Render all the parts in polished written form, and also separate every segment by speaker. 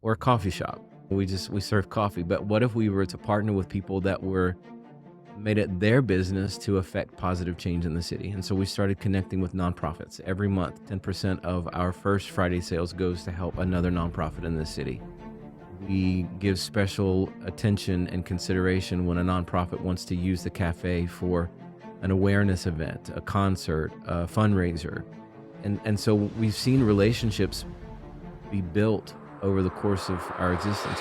Speaker 1: we're a coffee shop. We serve coffee. But what if we were to partner with people that made it their business to affect positive change in the city? And so we started connecting with nonprofits. Every month, 10% of our first Friday sales goes to help another nonprofit in the city. We give special attention and consideration when a nonprofit wants to use the cafe for an awareness event, a concert, a fundraiser. And so we've seen relationships be built over the course of our existence.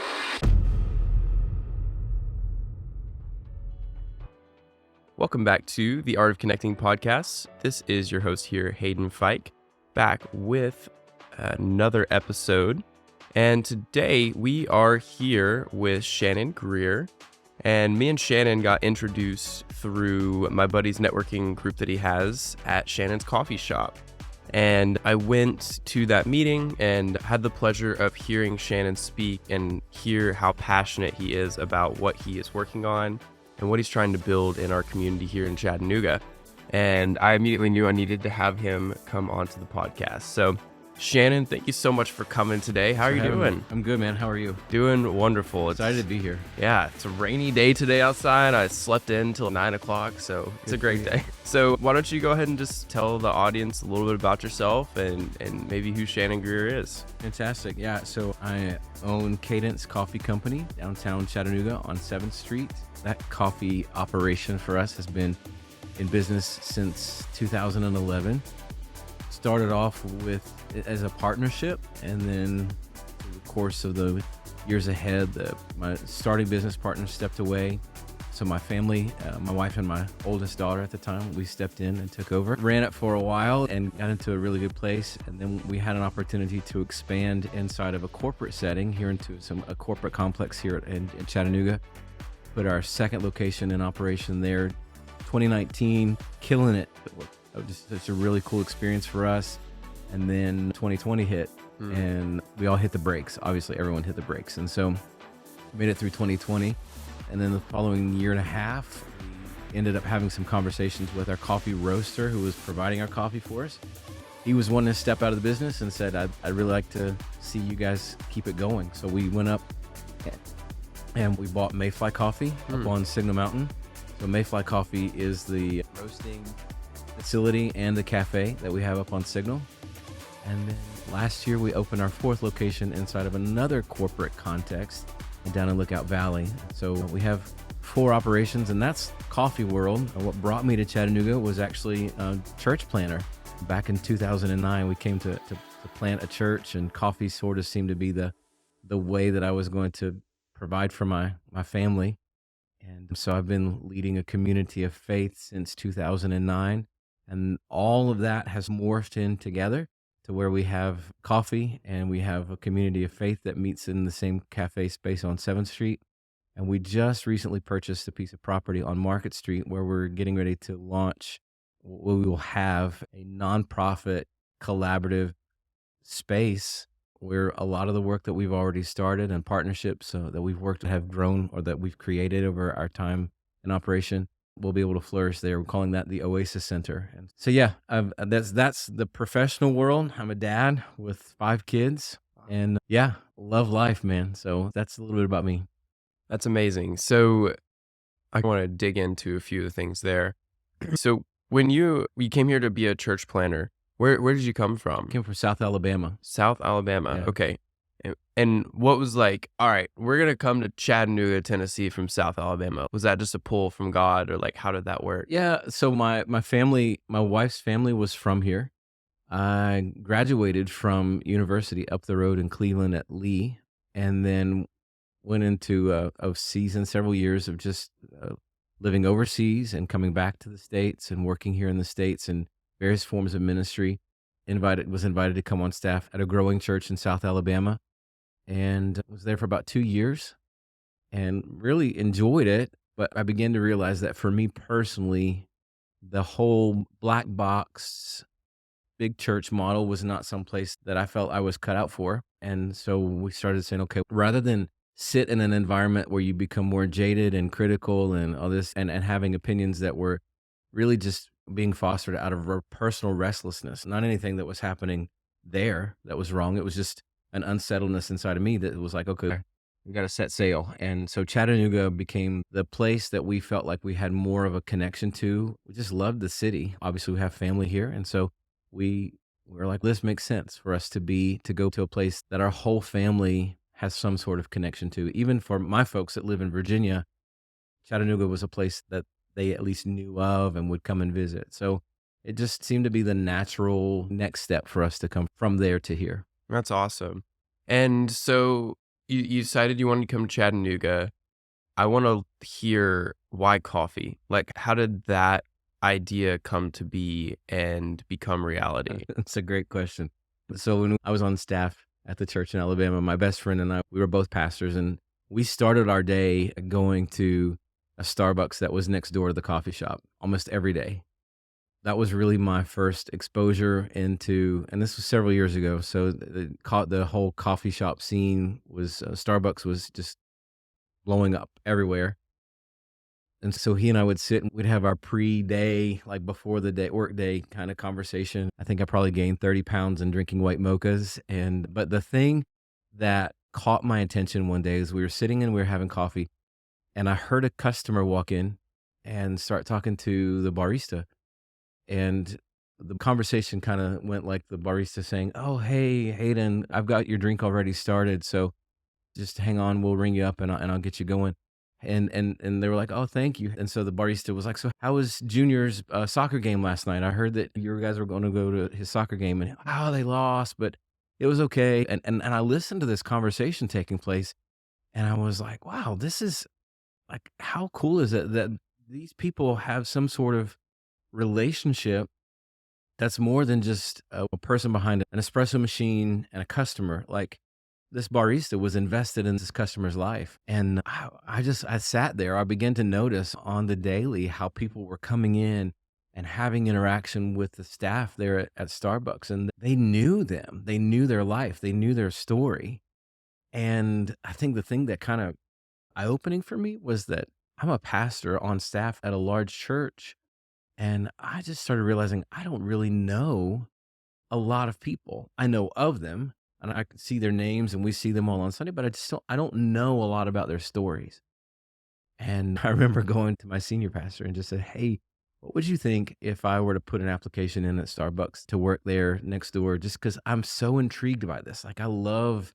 Speaker 2: Welcome back to the Art of Connecting podcast. This is your host here, Hayden Fike, back with another episode. And today we are here with Shannon Greer. And me and Shannon got introduced through my buddy's networking group that he has at Shannon's Coffee Shop. And I went to that meeting and had the pleasure of hearing Shannon speak and hear how passionate he is about what he is working on and what he's trying to build in our community here in Chattanooga. And I immediately knew I needed to have him come onto the podcast. So Shannon, thank you so much for coming today. How are you doing?
Speaker 1: I'm good, man. How are you?
Speaker 2: Doing wonderful.
Speaker 1: Excited to be here.
Speaker 2: Yeah, it's a rainy day today outside. I slept in till 9 o'clock, so it's a great day. So why don't you go ahead and just tell the audience a little bit about yourself and maybe who Shannon Greer is.
Speaker 1: Fantastic. Yeah, so I own Cadence Coffee Company downtown Chattanooga on 7th Street. That coffee operation for us has been in business since 2011. Started off as a partnership, and then through the course of the years ahead, my starting business partner stepped away. So my family, my wife and my oldest daughter at the time, we stepped in and took over. Ran it for a while and got into a really good place. And then we had an opportunity to expand inside of a corporate setting here into a corporate complex here in Chattanooga. Put our second location in operation there, 2019, killing it. It's a really cool experience for us. And then 2020 hit and we all hit the brakes. Obviously, everyone hit the brakes. And so made it through 2020. And then the following year and a half, we ended up having some conversations with our coffee roaster who was providing our coffee for us. He was wanting to step out of the business and said, I'd really like to see you guys keep it going. So we went up and we bought Mayfly Coffee up on Signal Mountain. So Mayfly Coffee is the roasting facility and the cafe that we have up on Signal. And then last year we opened our fourth location inside of another corporate context down in Lookout Valley. So we have 4 operations, and that's coffee world. And what brought me to Chattanooga was actually a church planter. Back in 2009, we came to plant a church, and coffee sort of seemed to be the way that I was going to provide for my family. And so I've been leading a community of faith since 2009. And all of that has morphed in together to where we have coffee and we have a community of faith that meets in the same cafe space on 7th Street. And we just recently purchased a piece of property on Market Street where we're getting ready to launch. We will have a nonprofit collaborative space where a lot of the work that we've already started and partnerships that we've worked have grown or that we've created over our time in operation will be able to flourish there. We're calling that the Oasis Center. And so, yeah, that's the professional world. I'm a dad with 5 kids and love life, man. So that's a little bit about me.
Speaker 2: That's amazing. So I want to dig into a few of the things there. So when you came here to be a church planter, where did you come from?
Speaker 1: I came from South Alabama.
Speaker 2: South Alabama.
Speaker 1: Yeah.
Speaker 2: Okay. And what was like, all right, we're going to come to Chattanooga, Tennessee from South Alabama. Was that just a pull from God, or like, how did that work?
Speaker 1: Yeah. So my family, my wife's family was from here. I graduated from university up the road in Cleveland at Lee, and then went into a season, several years of just living overseas and coming back to the States and working here in the States in various forms of ministry. Was invited to come on staff at a growing church in South Alabama, and was there for about 2 years and really enjoyed it. But I began to realize that for me personally, the whole black box, big church model was not someplace that I felt I was cut out for. And so we started saying, okay, rather than sit in an environment where you become more jaded and critical and all this, and having opinions that were really just being fostered out of personal restlessness, not anything that was happening there that was wrong. It was just an unsettledness inside of me that was like, okay, we got to set sail. And so Chattanooga became the place that we felt like we had more of a connection to. We just loved the city. Obviously, we have family here. And so we were like, this makes sense for us to go to a place that our whole family has some sort of connection to. Even for my folks that live in Virginia, Chattanooga was a place that they at least knew of and would come and visit. So it just seemed to be the natural next step for us to come from there to here.
Speaker 2: That's awesome. And so you decided you wanted to come to Chattanooga. I want to hear why coffee. Like, how did that idea come to be and become reality?
Speaker 1: That's a great question. So when I was on staff at the church in Alabama, my best friend and I, we were both pastors, and we started our day going to a Starbucks that was next door to the coffee shop almost every day. That was really my first exposure into, and this was several years ago. So the whole coffee shop scene was, Starbucks was just blowing up everywhere. And so he and I would sit and we'd have our pre-day, like before the day, work day kind of conversation. I think I probably gained 30 pounds in drinking white mochas. But the thing that caught my attention one day is we were sitting and we were having coffee, and I heard a customer walk in and start talking to the barista. And the conversation kind of went like the barista saying, "Oh, hey, Hayden, I've got your drink already started. So just hang on, we'll ring you up and I'll get you going." And they were like, "Oh, thank you." And so the barista was like, "So how was Junior's soccer game last night? I heard that you guys were going to go to his soccer game, and they lost, but it was okay." And I listened to this conversation taking place, and I was like, "Wow, this is like, how cool is it that these people have some sort of relationship that's more than just a person behind an espresso machine and a customer. Like, this barista was invested in this customer's life. And I sat there. I began to notice on the daily how people were coming in and having interaction with the staff there at Starbucks. And they knew them, they knew their life, they knew their story. And I think the thing that kind of eye opening for me was that I'm a pastor on staff at a large church. And I just started realizing I don't really know a lot of people. I know of them and I can see their names and we see them all on Sunday, but I don't know a lot about their stories. And I remember going to my senior pastor and just said, "Hey, what would you think if I were to put an application in at Starbucks to work there next door? Just because I'm so intrigued by this. Like, I love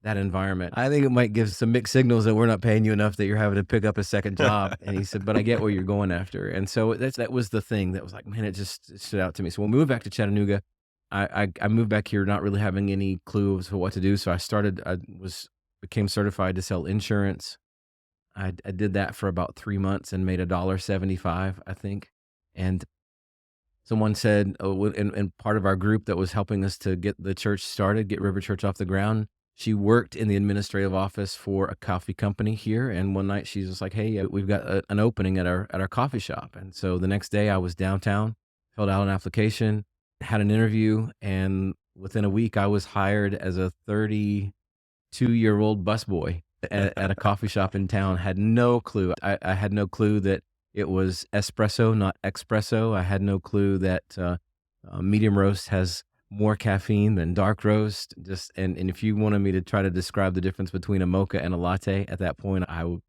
Speaker 1: that environment. I think it might give some mixed signals that we're not paying you enough, that you're having to pick up a second job." And he said, "But I get what you're going after." And so that was the thing that was like, man, it stood out to me. So when we moved back to Chattanooga, I moved back here not really having any clue as to what to do. So became certified to sell insurance. I did that for about 3 months and made $1.75, I think. And someone said, oh, and part of our group that was helping us to get the church started, get River Church off the ground, she worked in the administrative office for a coffee company here. And one night she was like, "Hey, we've got an opening at our coffee shop." And so the next day I was downtown, filled out an application, had an interview, and within a week I was hired as a 32-year-old busboy at a coffee shop in town. Had no clue. I had no clue that it was espresso, not espresso. I had no clue that medium roast has more caffeine than dark roast. And if you wanted me to try to describe the difference between a mocha and a latte at that point, I would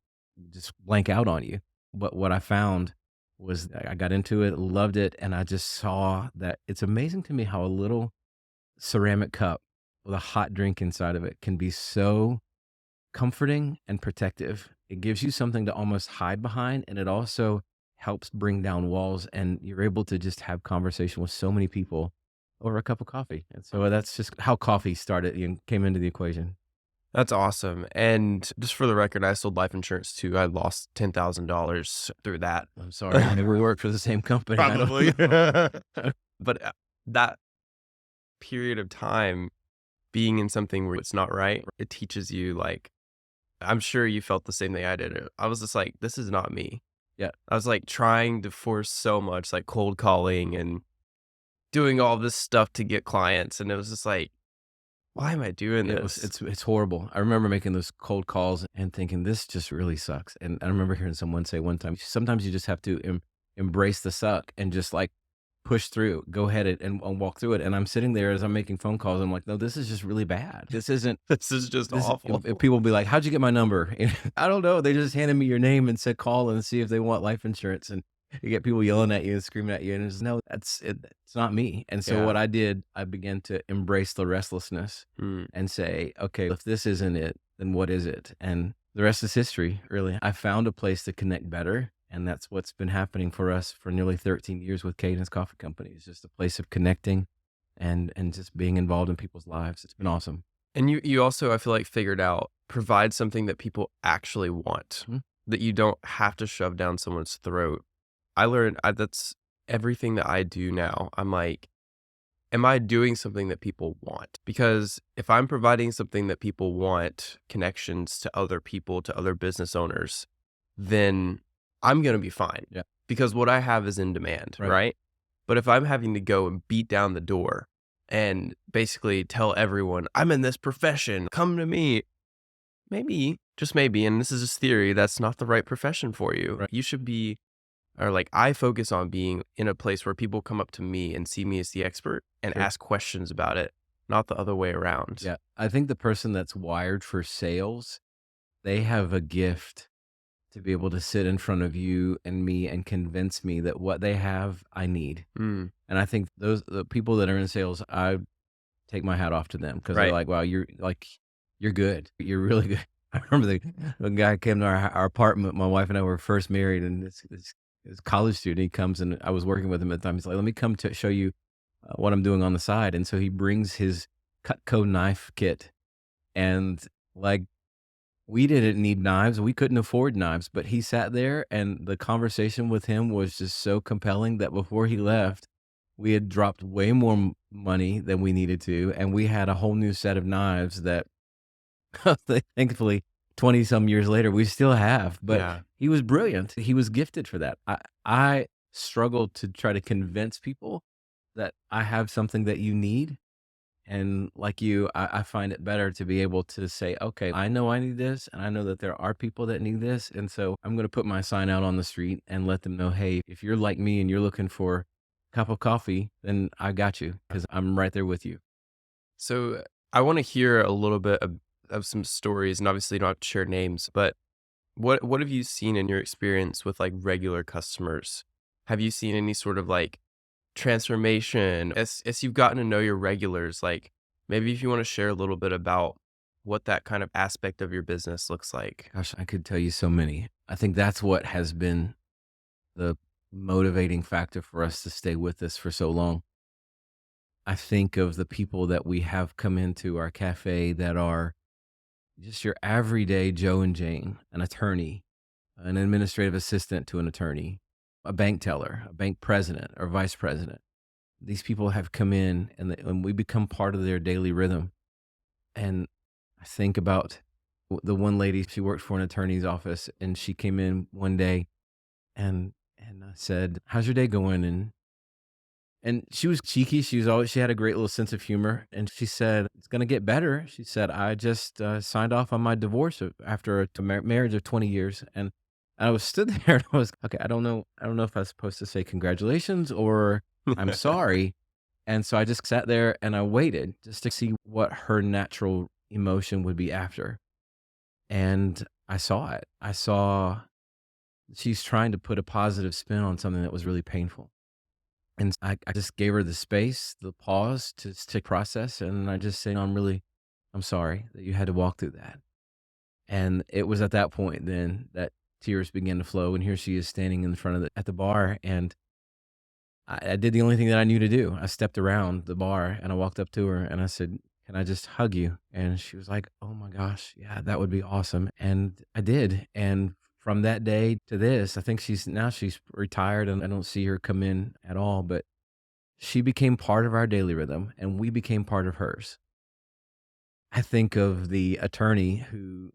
Speaker 1: just blank out on you. But what I found was I got into it, loved it, and I just saw that it's amazing to me how a little ceramic cup with a hot drink inside of it can be so comforting and protective. It gives you something to almost hide behind, and it also helps bring down walls, and you're able to just have conversation with so many people over a cup of coffee. And so that's just how coffee started and came into the equation.
Speaker 2: That's awesome. And just for the record, I sold life insurance too. I lost $10,000 through that.
Speaker 1: I'm sorry. Maybe we work for the same company. I don't
Speaker 2: Probably.
Speaker 1: know.
Speaker 2: But that period of time being in something where it's not right, it teaches you, like, I'm sure you felt the same thing I did. I was just like, this is not me.
Speaker 1: Yeah.
Speaker 2: I was like trying to force so much, like cold calling and doing all this stuff to get clients. And it was just like, why am I doing this?
Speaker 1: It's horrible. I remember making those cold calls and thinking, this just really sucks. And I remember hearing someone say one time, sometimes you just have to embrace the suck and just like push through, go ahead and walk through it. And I'm sitting there as I'm making phone calls. I'm like, no, this is just really bad. This isn't,
Speaker 2: This is just
Speaker 1: this,
Speaker 2: awful.
Speaker 1: people will be like, how'd you get my number? I don't know. They just handed me your name and said, call and see if they want life insurance. And you get people yelling at you and screaming at you. And it's no, that's it. It's not me. And so
Speaker 2: Yeah.
Speaker 1: what I did, I began to embrace the restlessness
Speaker 2: Mm.
Speaker 1: and say, okay, if this isn't it, then what is it? And the rest is history, really. I found a place to connect better. And that's what's been happening for us for nearly 13 years with Cadence Coffee Company. It's just a place of connecting and just being involved in people's lives. It's been awesome.
Speaker 2: And you also, I feel like, figured out provide something that people actually want,
Speaker 1: Mhm.
Speaker 2: that you don't have to shove down someone's throat. I learned that's everything that I do now. I'm like, am I doing something that people want? Because if I'm providing something that people want, connections to other people, to other business owners, then I'm going to be fine.
Speaker 1: Yeah.
Speaker 2: Because what I have is in demand,
Speaker 1: Right.
Speaker 2: right? But if I'm having to go and beat down the door and basically tell everyone, I'm in this profession, come to me, maybe, just maybe, and this is just theory, that's not the right profession for you.
Speaker 1: Right.
Speaker 2: You should be, or like I focus on being in a place where people come up to me and see me as the expert and
Speaker 1: Sure.
Speaker 2: ask questions about it, not the other way around.
Speaker 1: Yeah. I think the person that's wired for sales, they have a gift to be able to sit in front of you and me and convince me that what they have, I need.
Speaker 2: Mm,
Speaker 1: And I think the people that are in sales, I take my hat off to them because they're
Speaker 2: right.
Speaker 1: like, wow, you're good. You're really good. I remember the guy came to our apartment. My wife and I were first married, and this college student, he comes and I was working with him at the time. He's like, let me come to show you what I'm doing on the side. And so he brings his Cutco knife kit, and like, we didn't need knives. We couldn't afford knives, but he sat there and the conversation with him was just so compelling that before he left, we had dropped way more money than we needed to. And we had a whole new set of knives that thankfully 20 some years later, we still have, but
Speaker 2: Yeah.
Speaker 1: he was brilliant. He was gifted for that. I struggled to try to convince people that I have something that you need, and like you, I find it better to be able to say, okay, I know I need this, and I know that there are people that need this. And so I'm going to put my sign out on the street and let them know, hey, if you're like me and you're looking for a cup of coffee, then I got you because I'm right there with you.
Speaker 2: So I want to hear a little bit of some stories, and obviously you don't have to share names, but what have you seen in your experience with like regular customers? Have you seen any sort of like transformation as you've gotten to know your regulars? Like maybe if you want to share a little bit about what that kind of aspect of your business looks like.
Speaker 1: Gosh, I could tell you so many. I think that's what has been the motivating factor for us to stay with this for so long. I think of the people that we have come into our cafe that are just your everyday Joe and Jane, an attorney, an administrative assistant to an attorney, a bank teller, a bank president or vice president. These people have come in and we become part of their daily rhythm. And I think about the one lady, she worked for an attorney's office and she came in one day and I said, how's your day going? And she was cheeky. She had a great little sense of humor. And she said, it's going to get better. She said, I just signed off on my divorce after a marriage of 20 years. And I was stood there and I was, okay, I don't know. I don't know if I was supposed to say congratulations or I'm sorry. And so I just sat there and I waited just to see what her natural emotion would be after. And I saw it. I saw she's trying to put a positive spin on something that was really painful. And I just gave her the space, the pause to process, and I just said, I'm sorry that you had to walk through that." And it was at that point then that tears began to flow, and here she is standing in front of at the bar, and I did the only thing that I knew to do. I stepped around the bar, and I walked up to her, and I said, "Can I just hug you?" And she was like, "Oh my gosh, yeah, that would be awesome." And I did, and from that day to this, I think she's retired, and I don't see her come in at all, but she became part of our daily rhythm, and we became part of hers. I think of the attorney who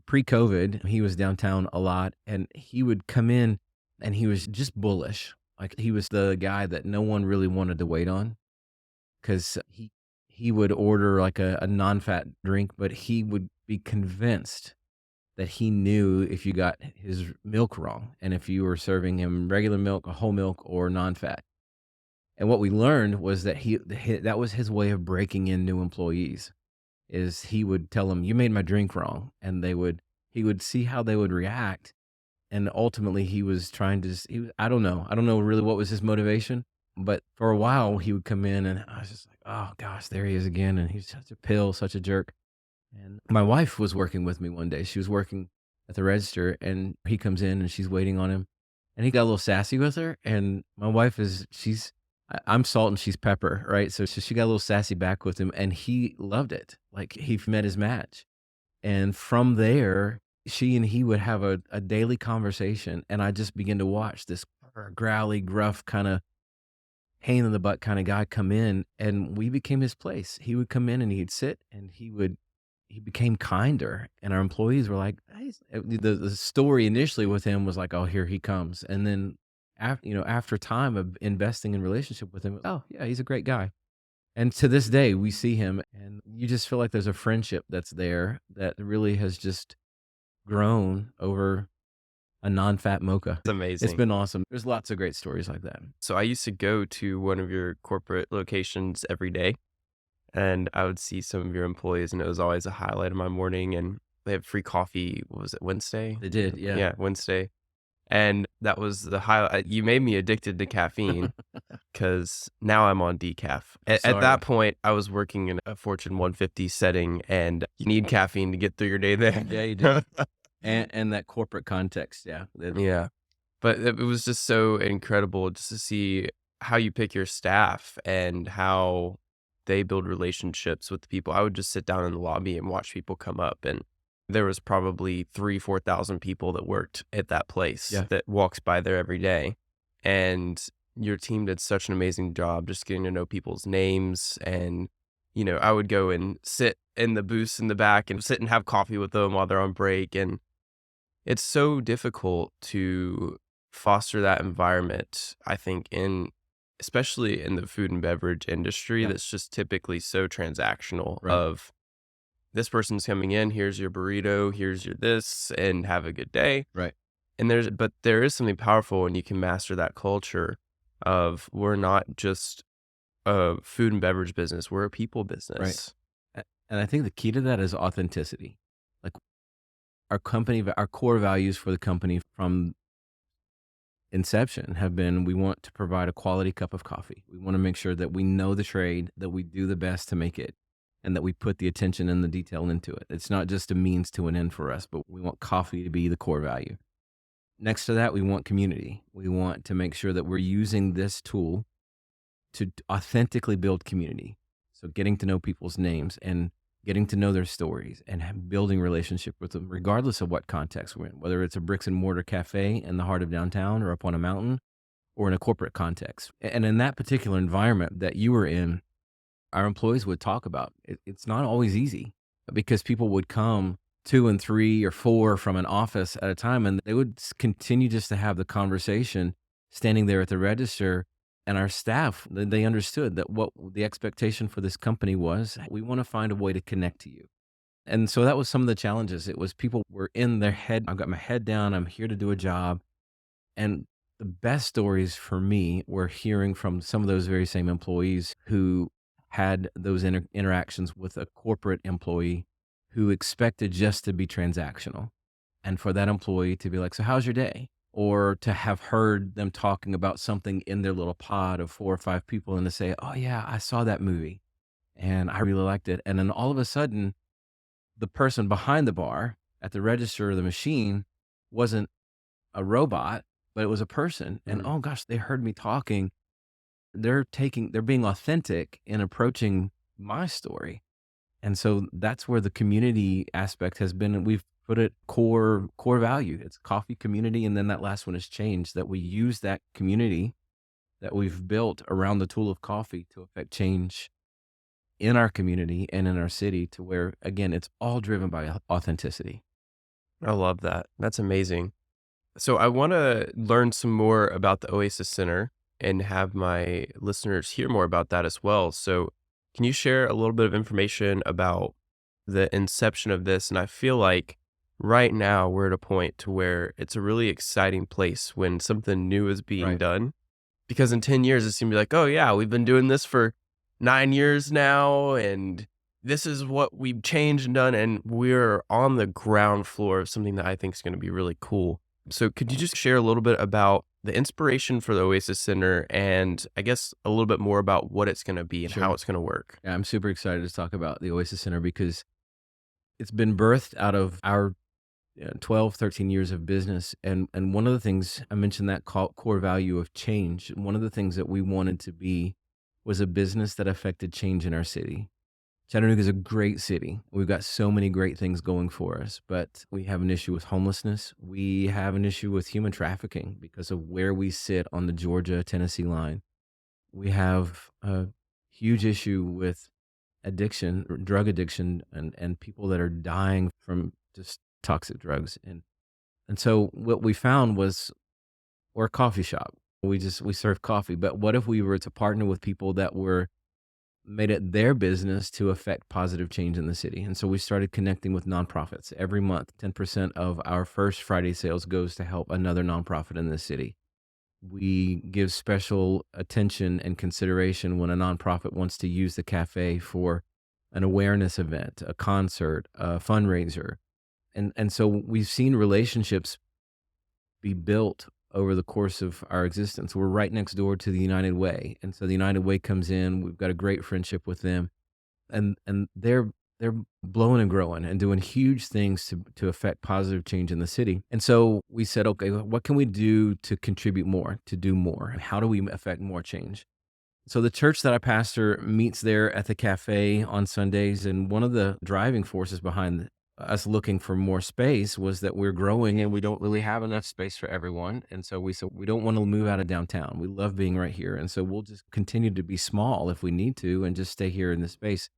Speaker 1: pre-COVID, he was downtown a lot, and he would come in and he was just bullish. Like, he was the guy that no one really wanted to wait on because he would order like a non-fat drink, but he would be convinced that he knew if you got his milk wrong and if you were serving him regular milk, a whole milk, or non-fat. And what we learned was that that was his way of breaking in new employees, is he would tell them, "You made my drink wrong," and he would see how they would react, and ultimately he was trying to s he was I don't know really what was his motivation, but for a while, he would come in, and I was just like, "Oh gosh, there he is again," and he's such a pill, such a jerk. And my wife was working with me one day. She was working at the register, and he comes in, and she's waiting on him, and he got a little sassy with her. And my wife is I'm salt and she's pepper, right? So she got a little sassy back with him, and he loved it. Like he met his match, and from there, she and he would have a daily conversation, and I just began to watch this growly, gruff kind of pain in the butt kind of guy come in, and we became his place. He would come in and he'd sit, and he became kinder, and our employees were like, "Hey," the story initially with him was like, "Oh, here he comes," and then after time of investing in relationship with him, "Oh, yeah, he's a great guy." And to this day, we see him, and you just feel like there's a friendship that's there that really has just grown over a non-fat mocha.
Speaker 2: It's
Speaker 1: It's
Speaker 2: amazing.
Speaker 1: been awesome. There's lots of great stories like that.
Speaker 2: So I used to go to one of your corporate locations every day, and I would see some of your employees, and it was always a highlight of my morning. And they have free coffee. What was it, Wednesday?
Speaker 1: They did, yeah.
Speaker 2: Yeah, Wednesday. And that was the highlight. You made me addicted to caffeine because now I'm on decaf. At
Speaker 1: Sorry.
Speaker 2: that point, I was working in a Fortune 150 setting, and you need caffeine to get through your day there.
Speaker 1: Yeah, you do. And that corporate context, yeah.
Speaker 2: Yeah. But it was just so incredible just to see how you pick your staff and how they build relationships with the people. I would just sit down in the lobby and watch people come up, and there was probably 4,000 people that worked at that place
Speaker 1: Yeah.
Speaker 2: that walks by there every day. And your team did such an amazing job just getting to know people's names. And, I would go and sit in the booths in the back and sit and have coffee with them while they're on break. And it's so difficult to foster that environment, I think, especially in the food and beverage industry,
Speaker 1: Yeah.
Speaker 2: that's just typically so transactional
Speaker 1: Right.
Speaker 2: of this person's coming in, here's your burrito, here's your this, and have a good day.
Speaker 1: Right.
Speaker 2: And there is something powerful when you can master that culture of we're not just a food and beverage business, we're a people
Speaker 1: Right.
Speaker 2: business.
Speaker 1: And I think the key to that is authenticity. Like our core values for the company from inception have been, we want to provide a quality cup of coffee. We want to make sure that we know the trade, that we do the best to make it, and that we put the attention and the detail into it. It's not just a means to an end for us, but we want coffee to be the core value. Next to that, we want community. We want to make sure that we're using this tool to authentically build community. So getting to know people's names and getting to know their stories and building relationship with them, regardless of what context we're in, whether it's a bricks and mortar cafe in the heart of downtown or up on a mountain or in a corporate context. And in that particular environment that you were in, our employees would talk about it's not always easy because people would come two and three or four from an office at a time, and they would continue just to have the conversation standing there at the register. And our staff, they understood that what the expectation for this company was, we want to find a way to connect to you. And so that was some of the challenges. It was people were in their head, I've got my head down, I'm here to do a job. And the best stories for me were hearing from some of those very same employees who had those interactions with a corporate employee who expected just to be transactional. And for that employee to be like, "So how's your day?" Or to have heard them talking about something in their little pod of four or five people and to say, "Oh, yeah, I saw that movie and I really liked it." And then all of a sudden, the person behind the bar at the register of the machine wasn't a robot, but it was a person. And
Speaker 2: Mhm.
Speaker 1: oh gosh, they heard me talking. They're being authentic in approaching my story. And so that's where the community aspect has been. And we've put it core value. It's coffee community. And then that last one has changed, that we use that community that we've built around the tool of coffee to affect change in our community and in our city, to where, again, it's all driven by authenticity.
Speaker 2: I love that. That's amazing. So I want to learn some more about the Oasis Center and have my listeners hear more about that as well. So can you share a little bit of information about the inception of this? And I feel like right now we're at a point to where it's a really exciting place when something new is being
Speaker 1: Right.
Speaker 2: done. Because in 10 years, it's going to be like, oh, yeah, we've been doing this for 9 years now, and this is what we've changed and done. And we're on the ground floor of something that I think is going to be really cool. So, could you just share a little bit about the inspiration for the Oasis Center and I guess a little bit more about what it's going to be and how
Speaker 1: Sure.
Speaker 2: it's going to work?
Speaker 1: Yeah, I'm super excited to talk about the Oasis Center because it's been birthed out of our 12, 13 years of business. And one of the things I mentioned, that core value of change, one of the things that we wanted to be was a business that affected change in our city. Chattanooga is a great city. We've got so many great things going for us, but we have an issue with homelessness. We have an issue with human trafficking because of where we sit on the Georgia-Tennessee line. We have a huge issue with addiction, or drug addiction, and people that are dying from just toxic drugs. And so what we found was we're a coffee shop. We serve coffee, but what if we were to partner with people that were made it their business to affect positive change in the city? And so we started connecting with nonprofits. Every month, 10% of our first Friday sales goes to help another nonprofit in the city. We give special attention and consideration when a nonprofit wants to use the cafe for an awareness event, a concert, a fundraiser. And so we've seen relationships be built over the course of our existence. We're right next door to the United Way. And so the United Way comes in, we've got a great friendship with them, and they're blowing and growing and doing huge things to affect positive change in the city. And so we said, okay, what can we do to contribute more, to do more? How do we affect more change? So the church that I pastor meets there at the cafe on Sundays, and one of the driving forces behind us looking for more space was that we're growing and we don't really have enough space for everyone. And so we said we don't want to move out of downtown. We love being right here, and so we'll just continue to be small if we need to and just stay here in this space.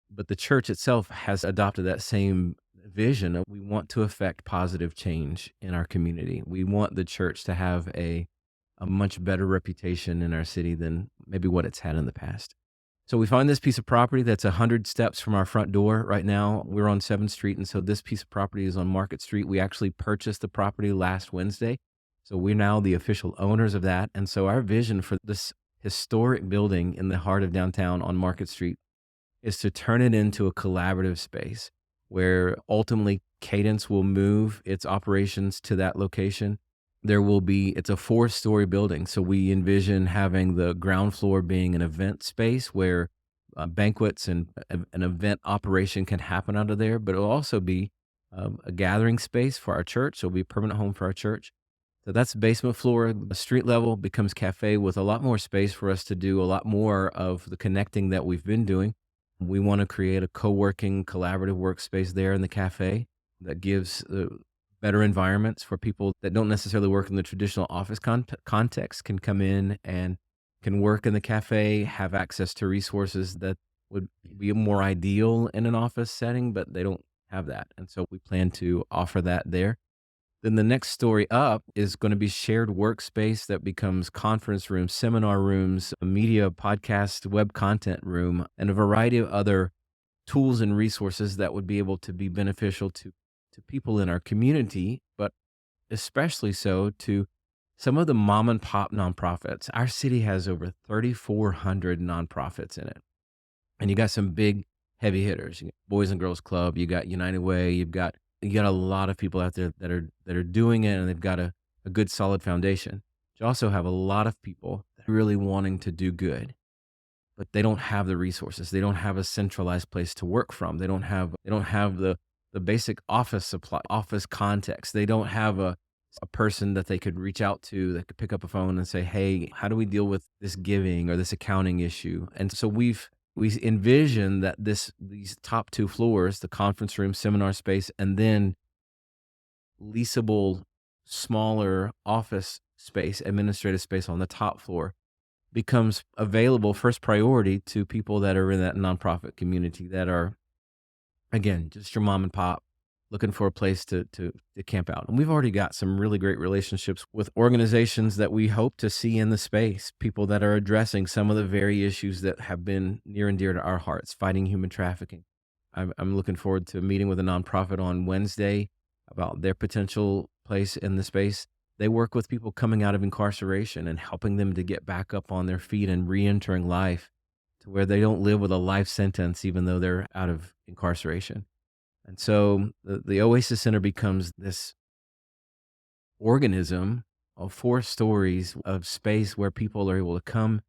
Speaker 1: But the church itself has adopted that same vision of we want to affect positive change in our community. We want the church to have a much better reputation in our city than maybe what it's had in the past. So we find this piece of property that's 100 steps from our front door right now. We're on 7th Street, and so this piece of property is on Market Street. We actually purchased the property last Wednesday. So we're now the official owners of that. And so our vision for this historic building in the heart of downtown on Market Street is to turn it into a collaborative space where ultimately Cadence will move its operations to that location. It's a 4-story building. So we envision having the ground floor being an event space where banquets and an event operation can happen out of there, but it'll also be a gathering space for our church. So it'll be a permanent home for our church. So that's basement floor. The street level becomes cafe with a lot more space for us to do a lot more of the connecting that we've been doing. We want to create a co-working, collaborative workspace there in the cafe that gives better environments for people that don't necessarily work in the traditional office context can come in and can work in the cafe, have access to resources that would be more ideal in an office setting, but they don't have that. And so we plan to offer that there. Then the next story up is going to be shared workspace that becomes conference rooms, seminar rooms, a media podcast, web content room, and a variety of other tools and resources that would be able to be beneficial to people in our community, but especially so to some of the mom and pop nonprofits. Our city has over 3,400 nonprofits in it. And you got some big heavy hitters. You got Boys and Girls Club, you got United Way, you got a lot of people out there that are doing it, and they've got a good solid foundation. You also have a lot of people that are really wanting to do good, but they don't have the resources. They don't have a centralized place to work from. They don't have the basic office supply, office context. They don't have a person that they could reach out to that could pick up a phone and say, "Hey, how do we deal with this giving or this accounting issue?" And so we envision that these top 2 floors, the conference room, seminar space, and then leasable smaller office space, administrative space on the top floor becomes available first priority to people that are in that nonprofit community that are, again, just your mom and pop looking for a place to camp out. And we've already got some really great relationships with organizations that we hope to see in the space, people that are addressing some of the very issues that have been near and dear to our hearts, fighting human trafficking. I'm looking forward to meeting with a nonprofit on Wednesday about their potential place in the space. They work with people coming out of incarceration and helping them to get back up on their feet and re-entering life to where they don't live with a life sentence, even though they're out of incarceration. And so the Oasis Center becomes this organism of 4 stories of space where people are able to come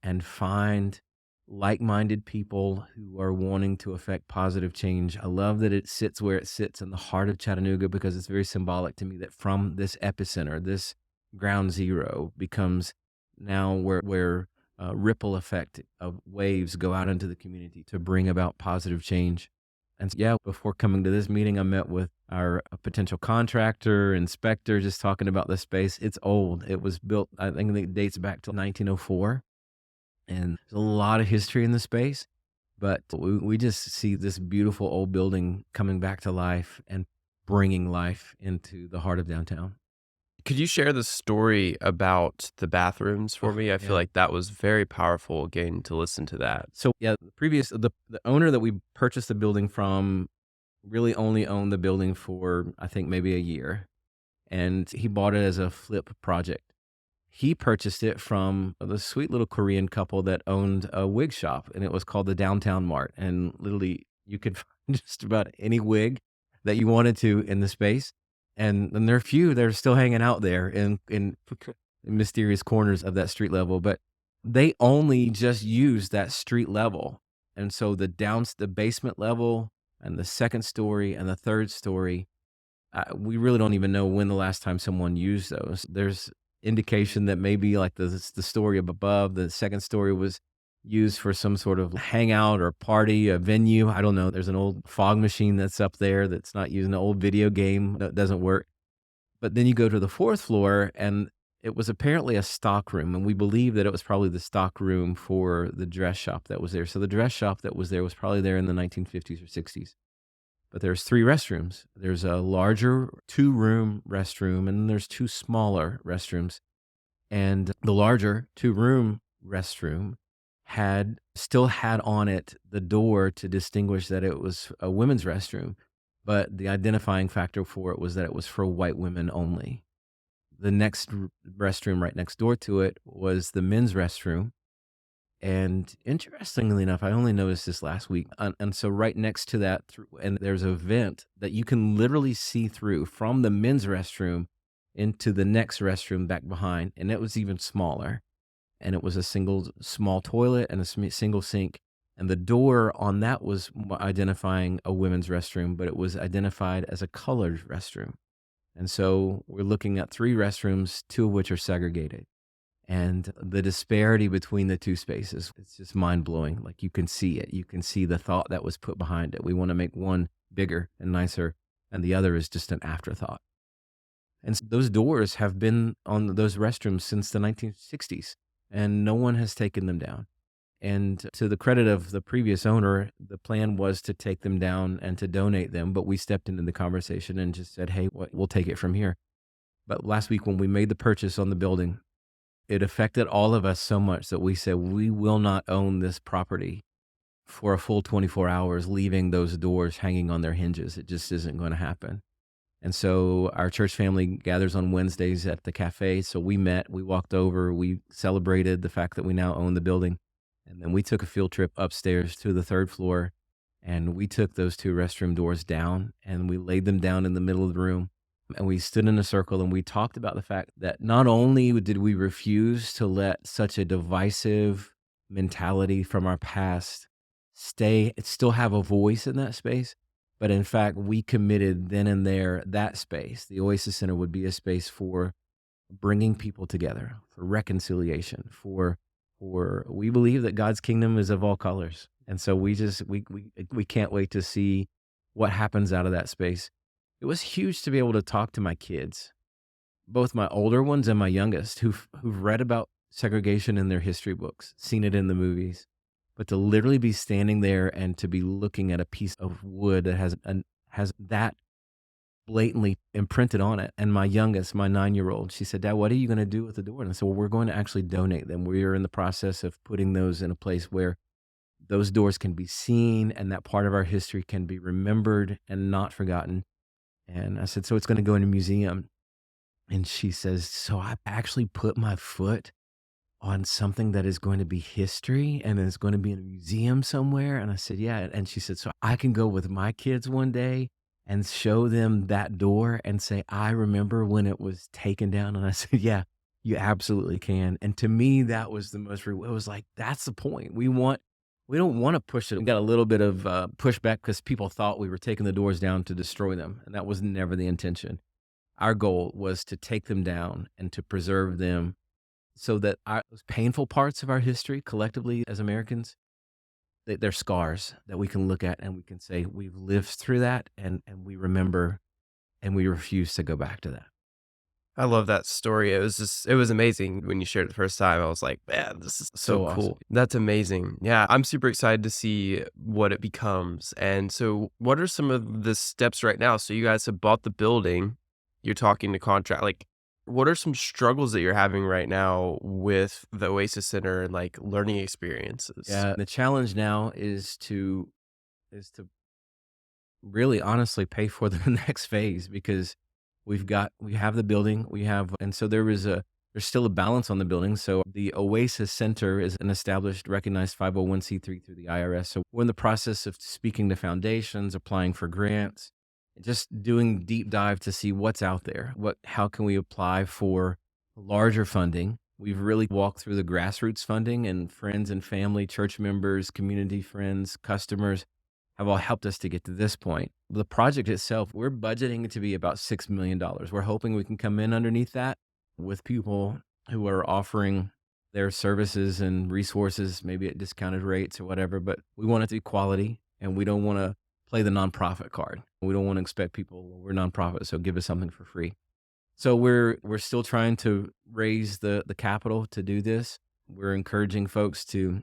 Speaker 1: and find like-minded people who are wanting to affect positive change. I love that it sits where it sits in the heart of Chattanooga because it's very symbolic to me that from this epicenter, this ground zero becomes now where ripple effect of waves go out into the community to bring about positive change. And yeah, before coming to this meeting, I met with our potential contractor, inspector, just talking about the space. It's old. It was built, I think it dates back to 1904. And there's a lot of history in the space, but we just see this beautiful old building coming back to life and bringing life into the heart of downtown.
Speaker 2: Could you share the story about the bathrooms for
Speaker 1: Oh,
Speaker 2: me? I feel
Speaker 1: yeah.
Speaker 2: like that was very powerful getting to listen to that.
Speaker 1: So yeah, the owner that we purchased the building from really only owned the building for I think maybe a year, and he bought it as a flip project. He purchased it from the sweet little Korean couple that owned a wig shop, and it was called the Downtown Mart. And literally, you could find just about any wig that you wanted to in the space. And there are a few that are still hanging out there in mysterious corners of that street level, but they only just use that street level. And so the basement level and the second story and the third story, we really don't even know when the last time someone used those. There's indication that maybe like the story up above, the second story was used for some sort of hangout or party, a venue. I don't know. There's an old fog machine that's up there that's not using an old video game that doesn't work. But then you go to the fourth floor and it was apparently a stock room. And we believe that it was probably the stock room for the dress shop that was there. So the dress shop that was there was probably there in the 1950s or 60s. But there's 3 restrooms. There's a larger 2-room restroom, and then there's 2 smaller restrooms. And the larger 2-room restroom still had on it the door to distinguish that it was a women's restroom, but the identifying factor for it was that it was for white women only. The next restroom right next door to it was the men's restroom, and interestingly enough, I only noticed this last week. And so right next to that, and there's a vent that you can literally see through from the men's restroom into the next restroom back behind. And it was even smaller. And it was a single small toilet and a single sink. And the door on that was identifying a women's restroom, but it was identified as a colored restroom. And so we're looking at 3 restrooms, 2 of which are segregated. And the disparity between the 2 spaces, it's just mind blowing. Like you can see it. You can see the thought that was put behind it. We want to make one bigger and nicer, and the other is just an afterthought. And those doors have been on those restrooms since the 1960s, and no one has taken them down. And to the credit of the previous owner, the plan was to take them down and to donate them. But we stepped into the conversation and just said, hey, we'll take it from here. But last week when we made the purchase on the building, it affected all of us so much that we said, we will not own this property for a full 24 hours, leaving those doors hanging on their hinges. It just isn't going to happen. And so our church family gathers on Wednesdays at the cafe. So we met, we walked over, we celebrated the fact that we now own the building. And then we took a field trip upstairs to the 3rd floor, and we took those 2 restroom doors down and we laid them down in the middle of the room. And we stood in a circle and we talked about the fact that not only did we refuse to let such a divisive mentality from our past still have a voice in that space, but in fact, we committed then and there that space, the Oasis Center, would be a space for bringing people together, for reconciliation, for we believe that God's kingdom is of all colors. And so we can't wait to see what happens out of that space. It was huge to be able to talk to my kids, both my older ones and my youngest, who've read about segregation in their history books, seen it in the movies, but to literally be standing there and to be looking at a piece of wood that has that blatantly imprinted on it. And my youngest, my 9-year-old, she said, Dad, what are you going to do with the door? And I said, well, we're going to actually donate them. We are in the process of putting those in a place where those doors can be seen and that part of our history can be remembered and not forgotten. And I said, so it's going to go in a museum. And she says, "So I actually put my foot on something that is going to be history and is going to be in a museum somewhere?" And I said, "Yeah." And she said, "So I can go with my kids one day and show them that door and say, 'I remember when it was taken down.'" And I said, "Yeah, you absolutely can." And to me, that was the most, it was like, that's the point. We don't want to push it. We got a little bit of pushback because people thought we were taking the doors down to destroy them. And that was never the intention. Our goal was to take them down and to preserve them so that those painful parts of our history collectively as Americans, they're scars that we can look at and we can say we've lived through that, and we remember and we refuse to go back to that.
Speaker 2: I love that story. It was amazing when you shared it the first time. I was like, man, this is so
Speaker 1: So awesome.
Speaker 2: cool. That's amazing. Yeah, I'm super excited to see what it becomes. And so, what are some of the steps right now? So, you guys have bought the building, you're talking to contract. Like, what are some struggles that you're having right now with the Oasis Center and like learning experiences?
Speaker 1: Yeah, the challenge now is to really honestly pay for the next phase because we have the building, we have, and so there's still a balance on the building. So the Oasis Center is an established, recognized 501(c)(3) through the IRS. So we're in the process of speaking to foundations, applying for grants, just doing deep dive to see what's out there. How can we apply for larger funding? We've really walked through the grassroots funding, and friends and family, church members, community friends, customers have all helped us to get to this point. The project itself, we're budgeting it to be about $6 million. We're hoping we can come in underneath that with people who are offering their services and resources, maybe at discounted rates or whatever. But we want it to be quality, and we don't want to play the nonprofit card. We don't want to expect people, "Well, we're nonprofit, so give us something for free." So we're still trying to raise the capital to do this. We're encouraging folks to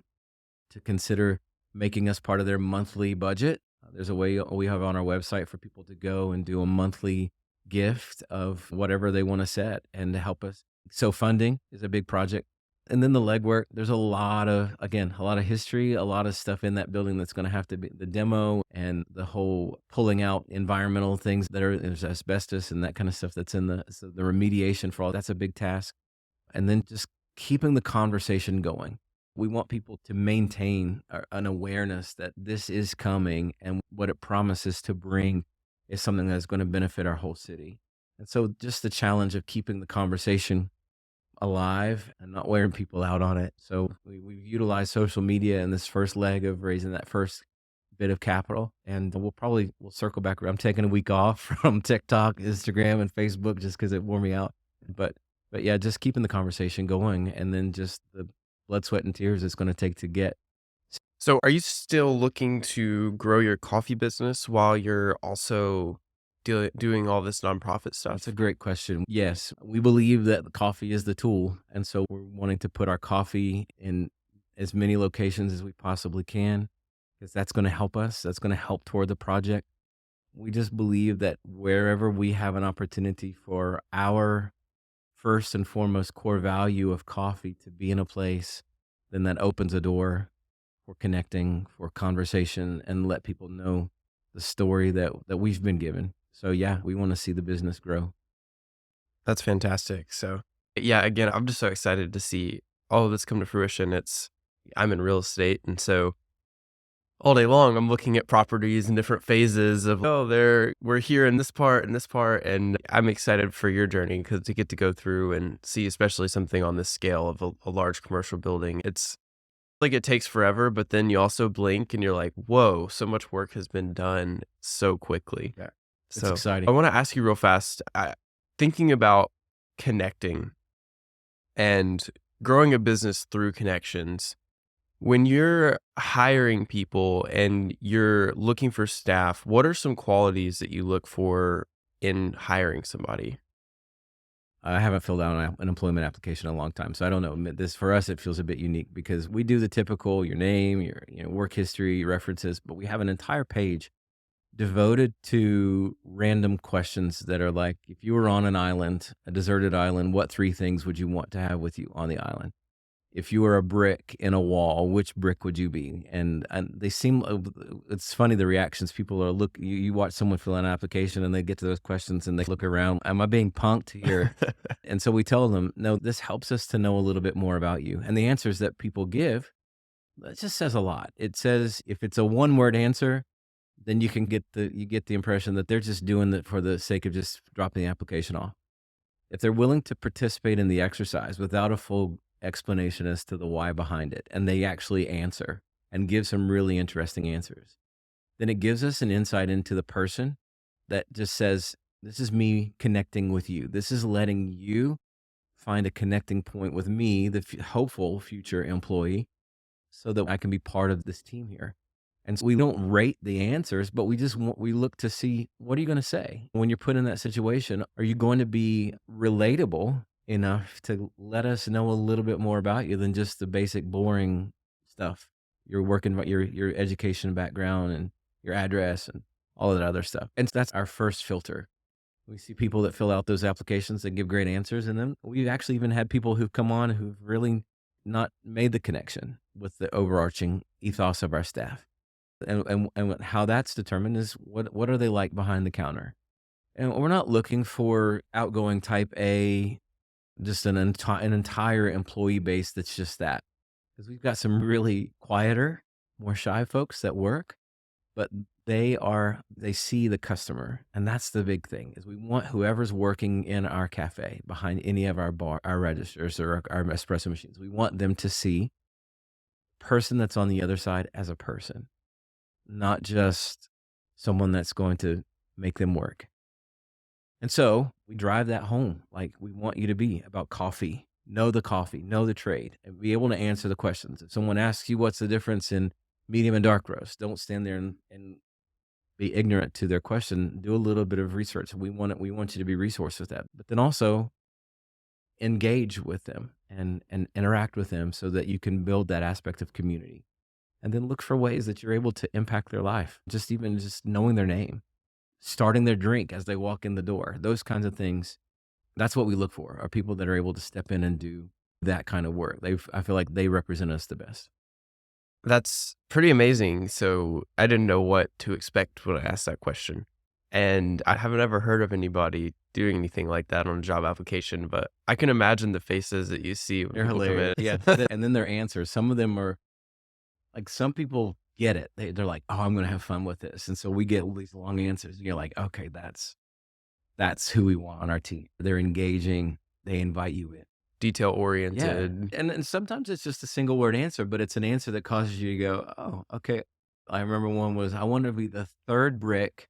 Speaker 1: consider making us part of their monthly budget. There's a way we have on our website for people to go and do a monthly gift of whatever they want to set and to help us. So funding is a big project. And then the legwork, there's a lot of history, a lot of stuff in that building that's going to have to be the demo and the whole pulling out environmental things there's asbestos and that kind of stuff that's in so the remediation for all that's a big task. And then just keeping the conversation going. We want people to maintain an awareness that this is coming and what it promises to bring is something that's going to benefit our whole city. And so just the challenge of keeping the conversation alive and not wearing people out on it. So we've utilized social media in this first leg of raising that first bit of capital. And we'll circle back around. I'm taking a week off from TikTok, Instagram, and Facebook just because it wore me out. But but yeah, just keeping the conversation going, and then just the blood, sweat, and tears it's going to take to get.
Speaker 2: So, are you still looking to grow your coffee business while you're also doing all this nonprofit
Speaker 1: That's a
Speaker 2: stuff?
Speaker 1: great question. Yes, we believe that the coffee is the tool, and so we're wanting to put our coffee in as many locations as we possibly can because that's going to help us. That's going to help toward the project. We just believe that wherever we have an opportunity for our first and foremost core value of coffee to be in a place, then that opens a door for connecting, for conversation, and let people know the story that we've been given. So yeah, we want to see the business grow.
Speaker 2: That's fantastic. So, yeah, again, I'm just so excited to see all of this come to fruition. I'm in real estate. And so all day long, I'm looking at properties in different phases of, oh, we're here in this part and this part. And I'm excited for your journey because to get to go through and see, especially something on this scale of a large commercial building, it's like it takes forever, but then you also blink and you're like, whoa, so much work has been done so quickly.
Speaker 1: Yeah, it's
Speaker 2: So I
Speaker 1: exciting.
Speaker 2: want to ask you real fast, thinking about connecting and growing a business through connections, when you're hiring people and you're looking for staff, what are some qualities that you look for in hiring somebody?
Speaker 1: I haven't filled out an employment application in a long time, so I don't know. This for us, it feels a bit unique because we do the typical your name, your work history, your references, but we have an entire page devoted to random questions that are like, if you were on an island, a deserted island, what three things would you want to have with you on the island? if you were a brick in a wall, which brick would you be? And they seem, it's funny the reactions people are you watch someone fill out an application and they get to those questions and they look around, am I being punked here? And so we tell them, no, this helps us to know a little bit more about you. And the answers that people give, it just says a lot. It says if it's a one word answer, then you get the impression that they're just doing it for the sake of just dropping the application off. If they're willing to participate in the exercise without a full explanation as to the why behind it, and they actually answer and give some really interesting answers, then it gives us an insight into the person that just says, this is me connecting with you. This is letting you find a connecting point with me, the hopeful future employee, so that I can be part of this team here. And so we don't rate the answers, but we look to see, what are you going to say when you're put in that situation? Are you going to be relatable enough to let us know a little bit more about you than just the basic boring stuff? Your your education background and your address and all of that other stuff. And that's our first filter. We see people that fill out those applications that give great answers. And then we've actually even had people who've come on who've really not made the connection with the overarching ethos of our staff. And how that's determined is what are they like behind the counter? And we're not looking for outgoing type A, just an entire employee base that's just that. Because we've got some really quieter, more shy folks that work, but they see the customer. And that's the big thing, is we want whoever's working in our cafe behind any of our registers or our espresso machines, we want them to see the person that's on the other side as a person, not just someone that's going to make them work. And so we drive that home. Like, we want you to be about coffee, know the trade, and be able to answer the questions. If someone asks you what's the difference in medium and dark roast, don't stand there and be ignorant to their question. Do a little bit of research. We want you to be resourced with that, but then also engage with them and interact with them so that you can build that aspect of community. And then look for ways that you're able to impact their life. Even just knowing their name, starting their drink as they walk in the door, those kinds of things. That's what we look for, are people that are able to step in and do that kind of work. I feel like they represent us the best.
Speaker 2: That's pretty amazing. So I didn't know what to expect when I asked that question. And I haven't ever heard of anybody doing anything like that on a job application, but I can imagine the faces that you see when
Speaker 1: They're
Speaker 2: people
Speaker 1: hilarious.
Speaker 2: come in.
Speaker 1: Yeah. And then their answers, some of them are like, some people get it. They're like, oh, I'm going to have fun with this. And so we get all these long answers. And you're like, okay, that's who we want on our team. They're engaging. They invite you in.
Speaker 2: Detail
Speaker 1: Yeah.
Speaker 2: oriented.
Speaker 1: And sometimes it's just a single word answer, but it's an answer that causes you to go, oh, okay. I remember one was, I want to be the third brick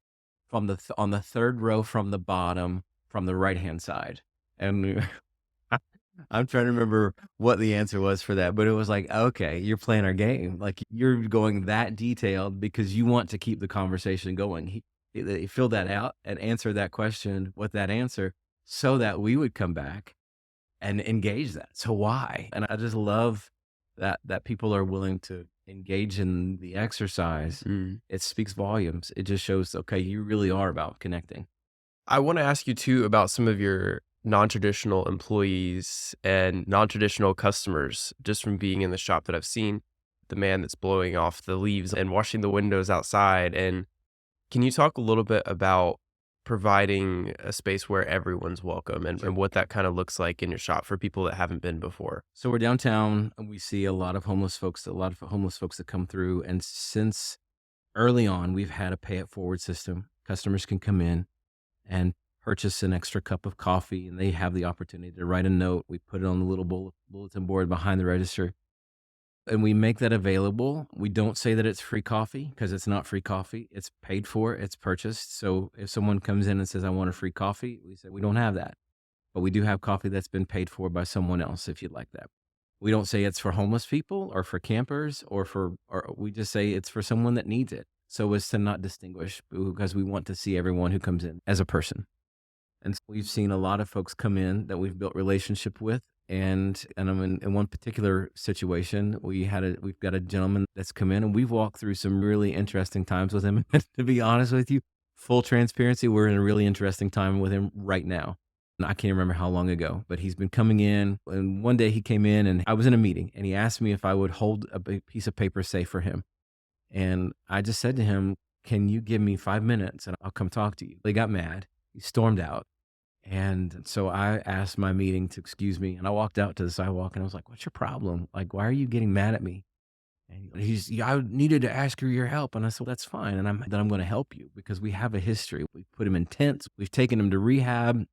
Speaker 1: on the third row from the bottom, from the right-hand side. And I'm trying to remember what the answer was for that, but it was like, okay, you're playing our game. Like, you're going that detailed because you want to keep the conversation going. He filled that out and answered that question with that answer so that we would come back and engage that. So why? And I just love that people are willing to engage in the exercise. It speaks volumes. It just shows, okay, you really are about connecting.
Speaker 2: I want to ask you too about some of your non-traditional employees and non-traditional customers, just from being in the shop that I've seen, the man that's blowing off the leaves and washing the windows outside. And can you talk a little bit about providing a space where everyone's welcome and what that kind of looks like in your shop for people that haven't been before?
Speaker 1: So we're downtown and we see a lot of homeless folks that come through. And since early on, we've had a pay it forward system. Customers can come in and purchase an extra cup of coffee, and they have the opportunity to write a note. We put it on the little bulletin board behind the register, and we make that available. We don't say that it's free coffee, because it's not free coffee. It's paid for, it's purchased. So if someone comes in and says, I want a free coffee, we say, we don't have that. But we do have coffee that's been paid for by someone else if you'd like that. We don't say it's for homeless people or for campers or we just say it's for someone that needs it. So as to not distinguish, because we want to see everyone who comes in as a person. And so we've seen a lot of folks come in that we've built relationship with. And I'm in one particular situation, we've got a gentleman that's come in, and we've walked through some really interesting times with him. To be honest with you, full transparency, we're in a really interesting time with him right now. I can't remember how long ago, but he's been coming in. And one day he came in and I was in a meeting and he asked me if I would hold a big piece of paper safe for him. And I just said to him, "Can you give me 5 minutes and I'll come talk to you?" They got mad. He stormed out. And so I asked my meeting to excuse me and I walked out to the sidewalk and I was like, "What's your problem? Like, why are you getting mad at me?" And "Yeah, I needed to ask you your help." And I said, "Well, that's fine. And I'm going to help you because we have a history. We put him in tents. We've taken him to rehab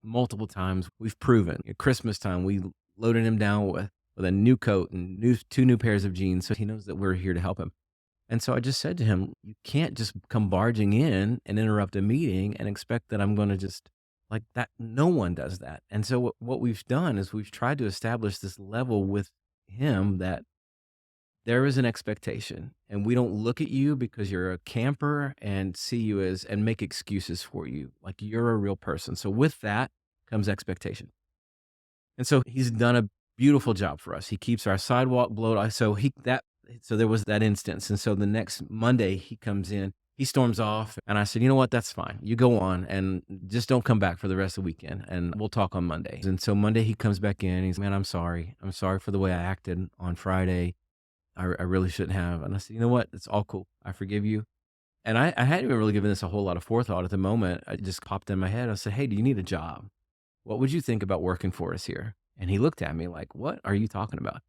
Speaker 1: multiple times. We've proven at Christmas time, we loaded him down with a new coat and two new pairs of jeans. So he knows that we're here to help him." And so I just said to him, "You can't just come barging in and interrupt a meeting and expect that I'm going to just like that. No one does that." And so what we've done is we've tried to establish this level with him that there is an expectation and we don't look at you because you're a camper and see you as and make excuses for you. Like you're a real person. So with that comes expectation. And so he's done a beautiful job for us. He keeps our sidewalk blowed. So there was that instance. And so the next Monday he comes in, he storms off. And I said, "You know what? That's fine. You go on and just don't come back for the rest of the weekend. And we'll talk on Monday." And so Monday he comes back in. He's, "Man, I'm sorry. I'm sorry for the way I acted on Friday. I really shouldn't have." And I said, "You know what? It's all cool. I forgive you." And I hadn't even really given this a whole lot of forethought at the moment. It just popped in my head. I said, "Hey, do you need a job? What would you think about working for us here?" And he looked at me like, "What are you talking about?"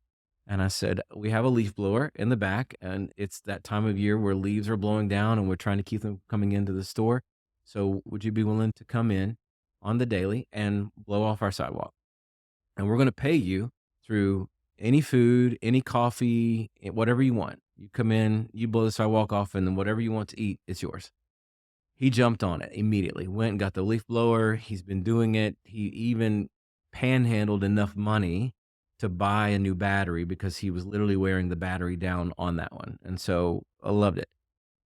Speaker 1: And I said, "We have a leaf blower in the back, and it's that time of year where leaves are blowing down and we're trying to keep them coming into the store. So would you be willing to come in on the daily and blow off our sidewalk? And we're going to pay you through any food, any coffee, whatever you want. You come in, you blow the sidewalk off, and then whatever you want to eat, it's yours." He jumped on it immediately, went and got the leaf blower. He's been doing it. He even panhandled enough money to buy a new battery because he was literally wearing the battery down on that one. And so I loved it.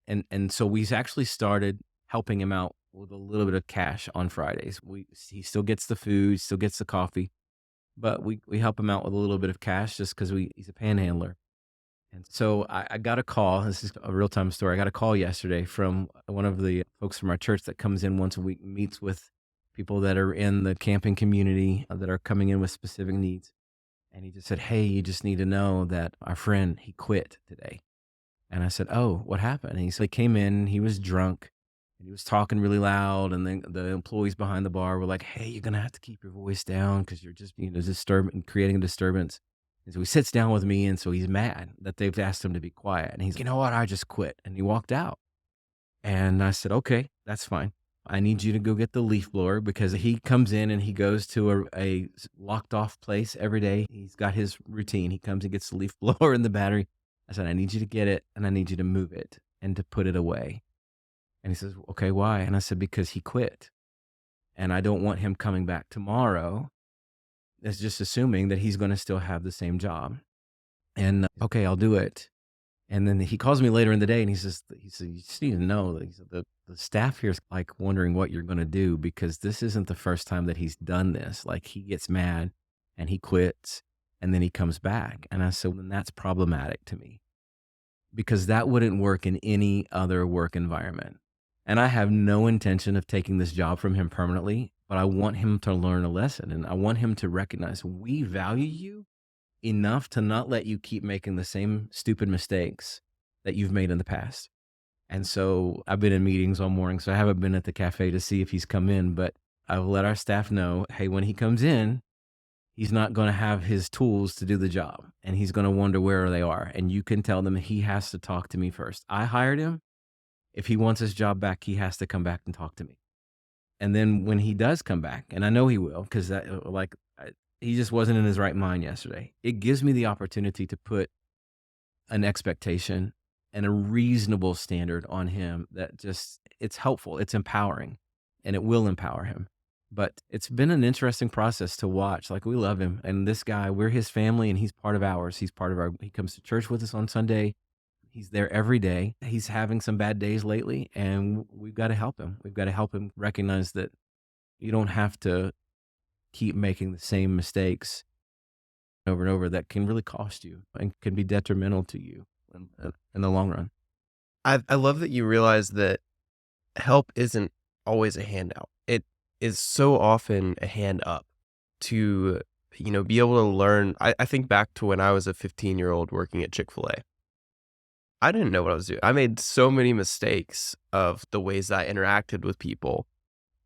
Speaker 1: And so we actually started helping him out with a little bit of cash on Fridays. He still gets the food, still gets the coffee, but we help him out with a little bit of cash just because he's a panhandler. And so I got a call. This is a real time story. I got a call yesterday from one of the folks from our church that comes in once a week, and meets with people that are in the camping community that are coming in with specific needs. And he just said, "Hey, you just need to know that our friend, he quit today." And I said, "Oh, what happened?" And he said, "He came in, he was drunk, and he was talking really loud. And then the employees behind the bar were like, 'Hey, you're going to have to keep your voice down because you're just, disturbing, creating a disturbance.' And so he sits down with me, and so he's mad that they've asked him to be quiet. And he's, 'You know what? I just quit.' And he walked out. And I said, 'Okay, that's fine. I need you to go get the leaf blower,' because he comes in and he goes to a locked off place every day. He's got his routine. He comes and gets the leaf blower and the battery. I said, 'I need you to get it and I need you to move it and to put it away.' And he says, 'Okay, why?' And I said, 'Because he quit. And I don't want him coming back tomorrow. That's just assuming that he's going to still have the same job.' And okay, I'll do it." And then he calls me later in the day and he said, "You just need to know that," he said, the staff here is like wondering what you're going to do because this isn't the first time that he's done this. Like he gets mad and he quits and then he comes back." And I said, "Then that's problematic to me because that wouldn't work in any other work environment. And I have no intention of taking this job from him permanently, but I want him to learn a lesson and I want him to recognize we value you enough to not let you keep making the same stupid mistakes that you've made in the past." And so I've been in meetings all morning, so I haven't been at the cafe to see if he's come in, but I've let our staff know, hey, when he comes in, he's not going to have his tools to do the job and he's going to wonder where they are. And you can tell them he has to talk to me first. I hired him. If he wants his job back, he has to come back and talk to me. And then when he does come back, and I know he will, because he just wasn't in his right mind yesterday. It gives me the opportunity to put an expectation and a reasonable standard on him that just, it's helpful, it's empowering, and it will empower him. But it's been an interesting process to watch. Like we love him. And this guy, we're his family and he's part of ours. He comes to church with us on Sunday. He's there every day. He's having some bad days lately and we've got to help him. We've got to help him recognize that you don't have to keep making the same mistakes over and over that can really cost you and can be detrimental to you in the long run.
Speaker 2: I love that you realize that help isn't always a handout. is so often a hand up to, be able to learn. I think back to when I was a 15-year-old working at Chick-fil-A. I didn't know what I was doing. I made so many mistakes of the ways that I interacted with people,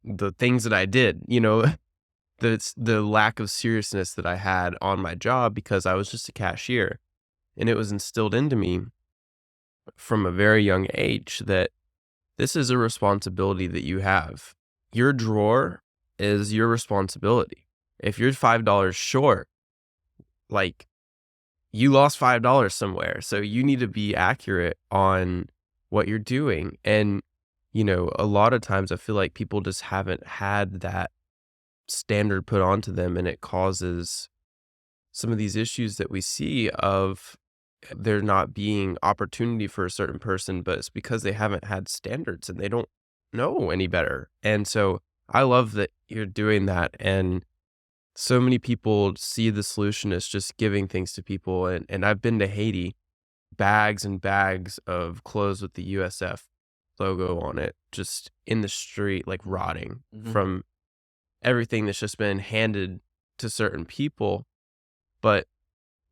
Speaker 2: the things that I did, the lack of seriousness that I had on my job because I was just a cashier. And it was instilled into me from a very young age that this is a responsibility that you have. Your drawer is your responsibility. If you're $5 short, like, you lost $5 somewhere. So you need to be accurate on what you're doing. And, a lot of times I feel like people just haven't had that standard put onto them, and it causes some of these issues that we see of there not being opportunity for a certain person, but it's because they haven't had standards and they don't know any better. And so I love that you're doing that. And so many people see the solution as just giving things to people. And I've been to Haiti, bags and bags of clothes with the USF logo on it, just in the street, like rotting from everything that's just been handed to certain people. But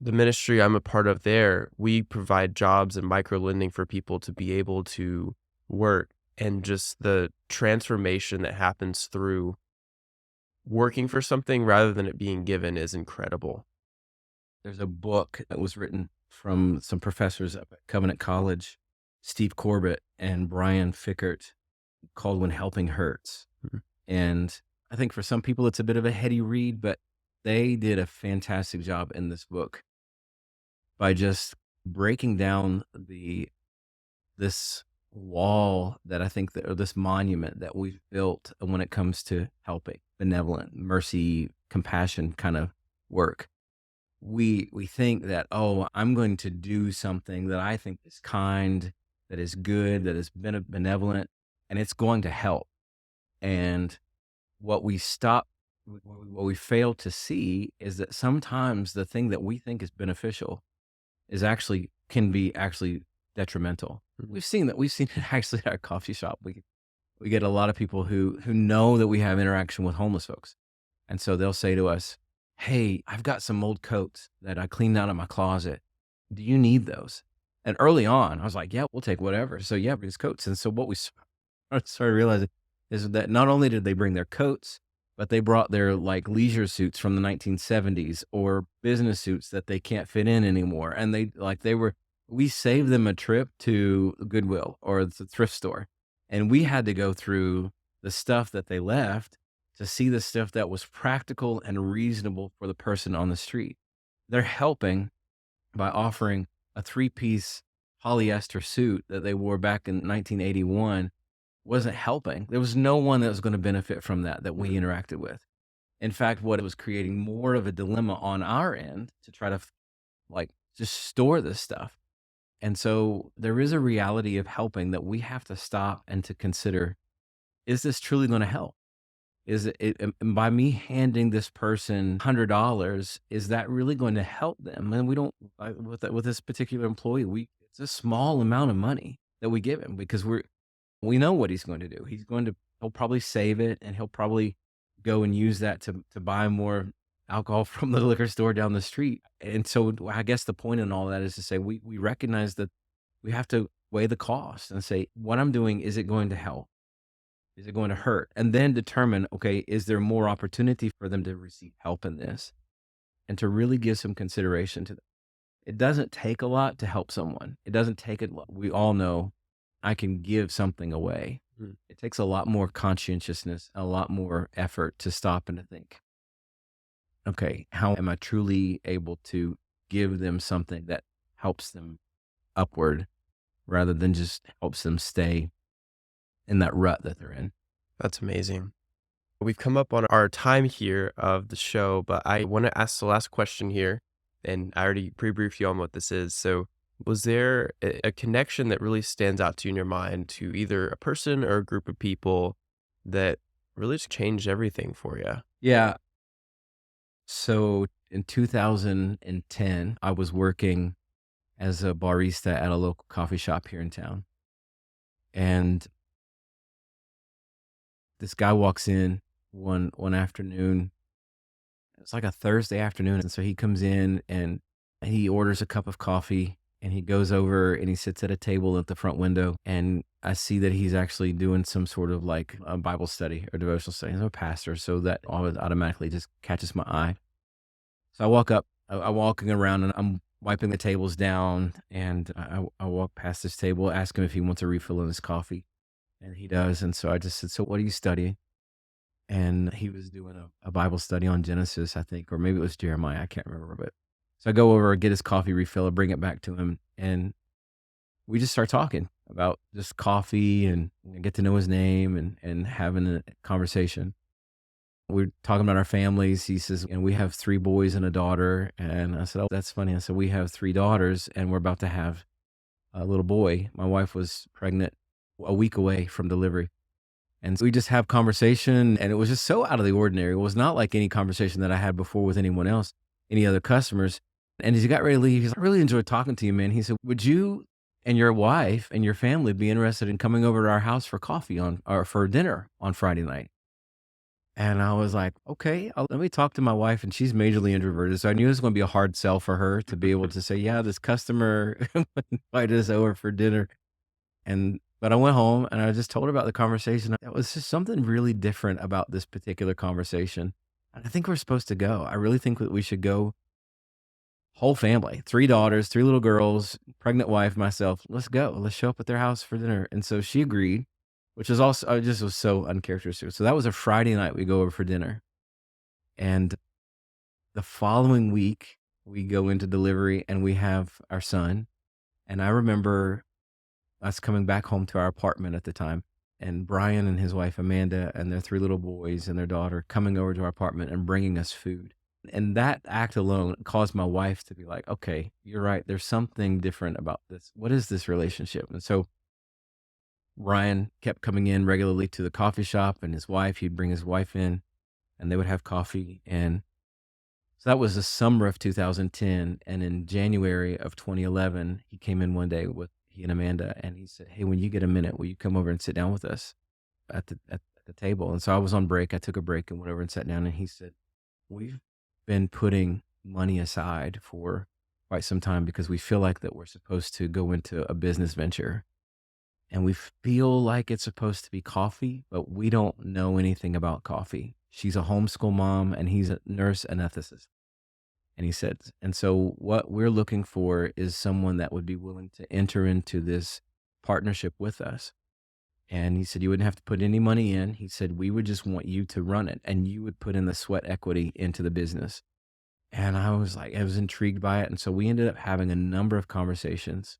Speaker 2: the ministry I'm a part of there, we provide jobs and micro lending for people to be able to work, and just the transformation that happens through working for something rather than it being given is incredible.
Speaker 1: There's a book that was written from some professors up at Covenant College, Steve Corbett and Brian Fickert, called When Helping Hurts. And I think for some people it's a bit of a heady read, but they did a fantastic job in this book by just breaking down this wall that I think that, or this monument that we've built when it comes to helping, benevolent, mercy, compassion kind of work. We think that, oh, I'm going to do something that I think is kind, that is good, that is benevolent, and it's going to help. And what we fail to see is that sometimes the thing that we think is beneficial can be detrimental. We've seen it actually at our coffee shop. We get a lot of people who know that we have interaction with homeless folks. And so they'll say to us, "Hey, I've got some old coats that I cleaned out of my closet. Do you need those?" And early on, I was like, "Yeah, we'll take whatever." So yeah, these coats. And so what we started realizing is that not only did they bring their coats, but they brought their like leisure suits from the 1970s or business suits that they can't fit in anymore. And we saved them a trip to Goodwill or the thrift store. And we had to go through the stuff that they left to see the stuff that was practical and reasonable for the person on the street. They're helping by offering a 3-piece polyester suit that they wore back in 1981. Wasn't helping. There was no one that was going to benefit from that we interacted with. In fact, what it was creating more of a dilemma on our end to try to just store this stuff. And so there is a reality of helping that we have to stop and to consider, is this truly going to help? Is it by me handing this person $100, is that really going to help them? And we don't, with this particular employee, it's a small amount of money that we give him because we know what he's going to do. He'll probably save it, and he'll probably go and use that to buy more alcohol from the liquor store down the street. And so I guess the point in all that is to say, we recognize that we have to weigh the cost and say, what I'm doing, is it going to help? Is it going to hurt? And then determine, okay, is there more opportunity for them to receive help in this? And to really give some consideration to that. It doesn't take a lot to help someone. It doesn't take a lot. We all know I can give something away. It takes a lot more conscientiousness, a lot more effort to stop and to think, okay, how am I truly able to give them something that helps them upward rather than just helps them stay in that rut that they're in?
Speaker 2: That's amazing. We've come up on our time here of the show, but I want to ask the last question here, and I already pre-briefed you on what this is. So was there a connection that really stands out to you in your mind to either a person or a group of people that really just changed everything for you?
Speaker 1: Yeah. So in 2010, I was working as a barista at a local coffee shop here in town. And this guy walks in one afternoon. It's like a Thursday afternoon, and so he comes in and he orders a cup of coffee, and he goes over and he sits at a table at the front window, and I see that he's actually doing some sort of like a Bible study or devotional study. He's a pastor, so that always automatically just catches my eye. So I walk up, I'm walking around and I'm wiping the tables down, and I walk past this table, ask him if he wants a refill on his coffee, and he does. And so I just said, "So what are you studying?" And he was doing a Bible study on Genesis, I think, or maybe it was Jeremiah. I can't remember. But so I go over, get his coffee refill, bring it back to him, and we just start talking about just coffee and get to know his name and having a conversation. We're talking about our families. He says, and we have 3 boys and a daughter. And I said, "Oh, that's funny." I said, "We have 3 daughters and we're about to have a little boy." My wife was pregnant a week away from delivery. And so we just have conversation, and it was just so out of the ordinary. It was not like any conversation that I had before with anyone else, any other customers. And as he got ready to leave, he's like, "I really enjoyed talking to you, man." He said, "Would you and your wife and your family be interested in coming over to our house for coffee or for dinner on Friday night?" And I was like, "Okay, let me talk to my wife." And she's majorly introverted. So I knew it was going to be a hard sell for her to be able to say, "Yeah, this customer invited us over for dinner." But I went home and I just told her about the conversation. It was just something really different about this particular conversation. And I think we're supposed to go. I really think that we should go, whole family, 3 daughters, 3 little girls, pregnant wife, myself. Let's go. Let's show up at their house for dinner. And so she agreed, which is also, I just was so uncharacteristic. So that was a Friday night. We go over for dinner. And the following week, we go into delivery and we have our son. And I remember us coming back home to our apartment at the time, and Brian and his wife Amanda and their 3 little boys and their daughter coming over to our apartment and bringing us food. And that act alone caused my wife to be like, "Okay, you're right. There's something different about this. What is this relationship?" And so Ryan kept coming in regularly to the coffee shop, and his wife, he'd bring his wife in and they would have coffee. And so that was the summer of 2010. And in January of 2011, he came in one day with he and Amanda, and he said, "Hey, when you get a minute, will you come over and sit down with us at the table?" And so I was on break. I took a break and went over and sat down. And he said, "We've been putting money aside for quite some time because we feel like that we're supposed to go into a business venture, and we feel like it's supposed to be coffee, but we don't know anything about coffee." She's a homeschool mom, and he's a nurse anesthetist. And he said, "And so what we're looking for is someone that would be willing to enter into this partnership with us." And he said, "You wouldn't have to put any money in." He said, "We would just want you to run it and you would put in the sweat equity into the business." And I was like, I was intrigued by it. And so we ended up having a number of conversations.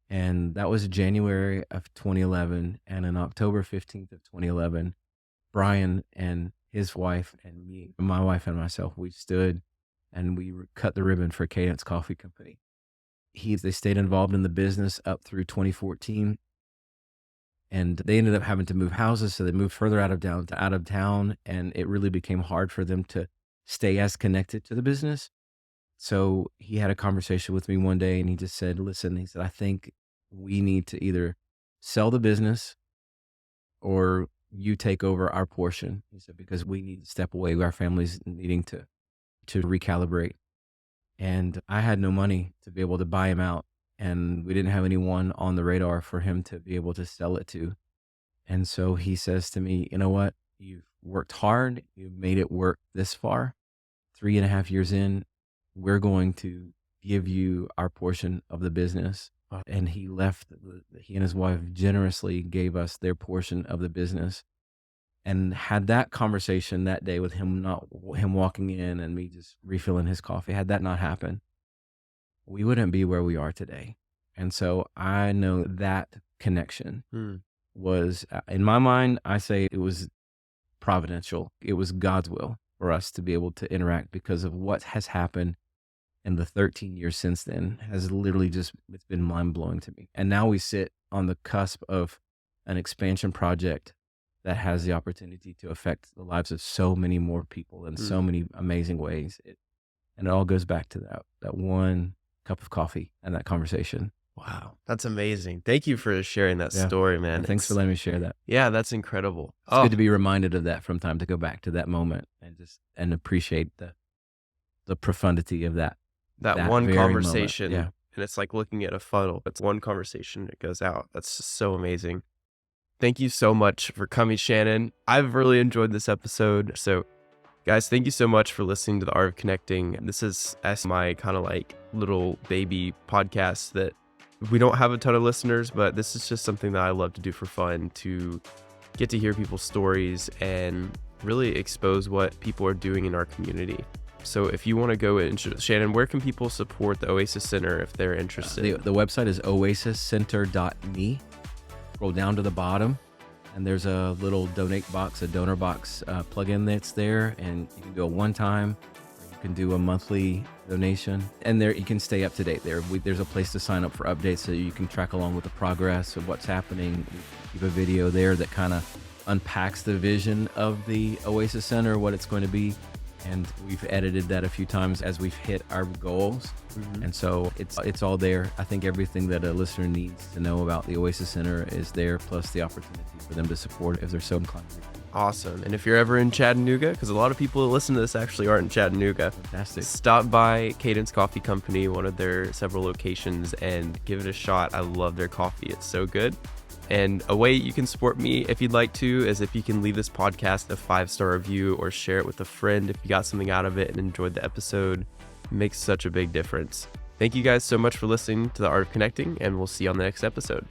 Speaker 1: And that was January of 2011. And on October 15th of 2011, Brian and his wife and me, my wife and myself, we stood and we cut the ribbon for Cadence Coffee Company. They stayed involved in the business up through 2014, and they ended up having to move houses, so they moved further out of town, and it really became hard for them to stay as connected to the business. So he had a conversation with me one day, and he just said, "Listen," he said, "I think we need to either sell the business or you take over our portion." He said, "Because we need to step away. Our family's needing to recalibrate." And I had no money to be able to buy him out, and we didn't have anyone on the radar for him to be able to sell it to. And so he says to me, "You know what? You've worked hard. You've made it work this far. 3.5 years in, we're going to give you our portion of the business." And he and his wife generously gave us their portion of the business. And had that conversation that day with him walking in and me just refilling his coffee, had that not happened, we wouldn't be where we are today. And so I know that connection
Speaker 2: Hmm.
Speaker 1: was, in my mind, I say it was providential. It was God's will for us to be able to interact because of what has happened in the 13 years since then has literally it's been mind blowing to me. And now we sit on the cusp of an expansion project that has the opportunity to affect the lives of so many more people in so many amazing ways. And it all goes back to that one cup of coffee and that conversation.
Speaker 2: Wow, that's amazing. Thank you for sharing that
Speaker 1: Yeah.
Speaker 2: story, man.
Speaker 1: Thanks for letting me share that.
Speaker 2: Yeah, that's incredible.
Speaker 1: It's good to be reminded of that from time to go back to that moment and appreciate the profundity of that
Speaker 2: one
Speaker 1: very moment.
Speaker 2: conversation.
Speaker 1: Yeah.
Speaker 2: And it's like looking at a funnel. It's one conversation that goes out. That's just so amazing. Thank you so much for coming, Shannon. I've really enjoyed this episode. So, guys, thank you so much for listening to The Art of Connecting. This is my kind of like little baby podcast that we don't have a ton of listeners, but this is just something that I love to do for fun, to get to hear people's stories and really expose what people are doing in our community. So if you want to go in, Shannon, where can people support the Oasis Center if they're interested?
Speaker 1: The website is oasiscenter.me. Scroll down to the bottom, and there's a little donor box plug-in that's there, and you can do a one-time, or you can do a monthly donation, and there you can stay up to date. There's a place to sign up for updates so you can track along with the progress of what's happening. We have a video there that kind of unpacks the vision of the Oasis Center, what it's going to be. And we've edited that a few times as we've hit our goals. And so it's all there. I think everything that a listener needs to know about the Oasis Center is there, plus the opportunity for them to support it if they're so inclined.
Speaker 2: Awesome. And if you're ever in Chattanooga, because a lot of people that listen to this actually are in Chattanooga,
Speaker 1: Fantastic.
Speaker 2: stop by Cadence Coffee Company, one of their several locations, and give it a shot. I love their coffee. It's so good. And a way you can support me, if you'd like to, is if you can leave this podcast a 5-star review or share it with a friend if you got something out of it and enjoyed the episode. It makes such a big difference. Thank you guys so much for listening to The Art of Connecting, and we'll see you on the next episode.